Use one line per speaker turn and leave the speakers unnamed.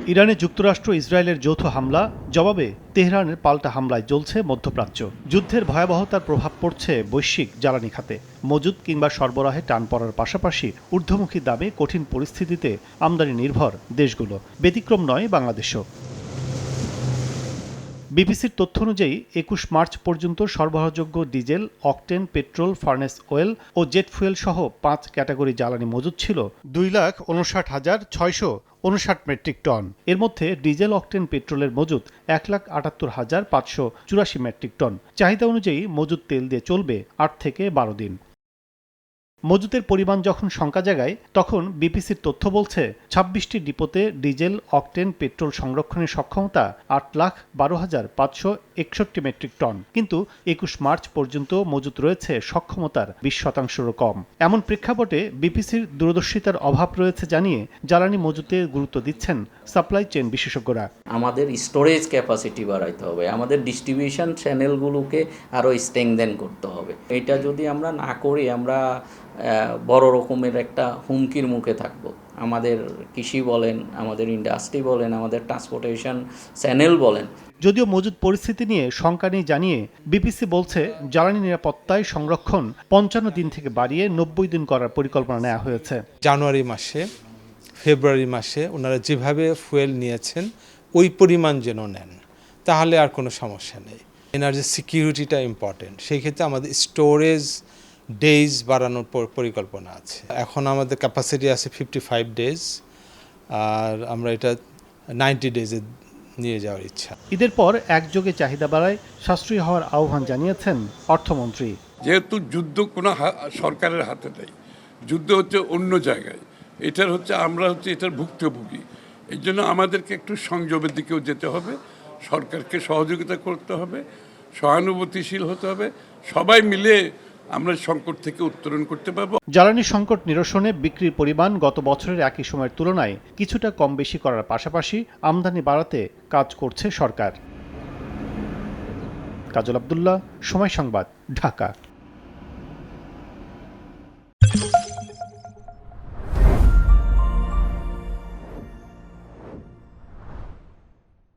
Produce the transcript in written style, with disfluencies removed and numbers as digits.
ইরানে যুক্তরাষ্ট্র ইসরায়েলের যৌথ হামলা জবাবে তেহরানের পাল্টা হামলায় জ্বলছে মধ্যপ্রাচ্য। যুদ্ধের ভয়াবহতার প্রভাব পড়ছে বৈশ্বিক জ্বালানি খাতে। মজুত কিংবা সরবরাহে টান পড়ার পাশাপাশি ঊর্ধ্বমুখী দামে কঠিন পরিস্থিতিতে আমদানি নির্ভর দেশগুলো। ব্যতিক্রম নয় বাংলাদেশও। বিবিসির তথ্য অনুযায়ী ২১ মার্চ পর্যন্ত সরবরাহযোগ্য diesel, octane, petrol, furnace oil ও জেট ফুয়েল সহ ৫ ক্যাটাগরি জ্বালানি মজুত ছিল ২,৫৯,৬৫৯ মেট্রিক টন। এর মধ্যে ডিজেল, অকটেন, পেট্রোলের মজুত ১,৭৮,৫৮৪ মেট্রিক টন। চাহিদা অনুযায়ী মজুত তেল দিয়ে চলবে ৮ থেকে ১২ দিন। মজুতের পরিমাণ যখন শঙ্কা জাগায়, তখন বিবিসির তথ্য বলছে ২৬টি ডিপোতে ডিজেল, অকটেন, পেট্রোল সংরক্ষণের সক্ষমতা ৮,১২,৫৬১ মেট্রিক টন। কিন্তু ২১ মার্চ পর্যন্ত মজুত রয়েছে সক্ষমতার ২০%রও কম। এমন প্রেক্ষাপটে বিবিসির দূরদর্শিতার অভাব রয়েছে জানিয়ে জ্বালানি মজুতে গুরুত্ব দিচ্ছেন সাপ্লাই চেইন বিশেষজ্ঞরা।
আমাদের স্টোরেজ ক্যাপাসিটি বাড়াইতে হবে, আমাদের ডিস্ট্রিবিউশন চ্যানেলগুলোকে আরও স্ট্রেংথেন করতে হবে। এটা যদি আমরা না করি, আমরা বড় রকমের একটা হুমকির মুখে থাকব। আমাদের কৃষি বলেন, আমাদের ইন্ডাস্ট্রি বলেন, আমাদের ট্রান্সপোর্টেশন চ্যানেল বলেন।
যদিও মজুদ পরিস্থিতি নিয়ে শঙ্কা নেই জানিয়ে বিবিসি বলছে, জ্বালানি নিরাপত্তায় সংরক্ষণ ৫৫ দিন থেকে বাড়িয়ে ৯০ দিন করার পরিকল্পনা নেওয়া হয়েছে।
জানুয়ারি মাসে, ফেব্রুয়ারি মাসে ওনারা যেভাবে ফুয়েল নিয়েছেন ওই পরিমাণ যেন নেন, তাহলে আর কোনো সমস্যা নেই। এনার্জি সিকিউরিটিটা ইম্পর্টেন্ট, সেই ক্ষেত্রে আমাদের স্টোরেজ ডেজ বাড়ানোর পরিকল্পনা আছে। এখন আমাদের ক্যাপাসিটি আছে 55 ডেজ, আর আমরা এটা 90 ডেজে নিয়ে যাওয়ার ইচ্ছা।
ঈদের পর একযোগে চাহিদা বাড়ায় সাশ্রয়ী হওয়ার আহ্বান জানিয়েছেন অর্থমন্ত্রী।
যেহেতু যুদ্ধ কোনো সরকারের হাতে নেই, যুদ্ধ হচ্ছে অন্য জায়গায়, আমরা এটার ভুক্তভোগী। এই জন্য আমাদেরকে একটু সংযমের দিকেও যেতে হবে, সরকারকে সহযোগিতা করতে হবে, সহানুভূতিশীল হতে হবে। সবাই মিলে আমরা সংকট থেকে উত্তরণ করতে পারবো।
জ্বালানি সংকট নিরসনে বিক্রির পরিমাণ গত বছরের একই সময়ের তুলনায় কিছুটা কম বেশি করার পাশাপাশি আমদানি বাড়াতে কাজ করছে সরকার। কাজল আব্দুল্লাহ, সময় সংবাদ, ঢাকা।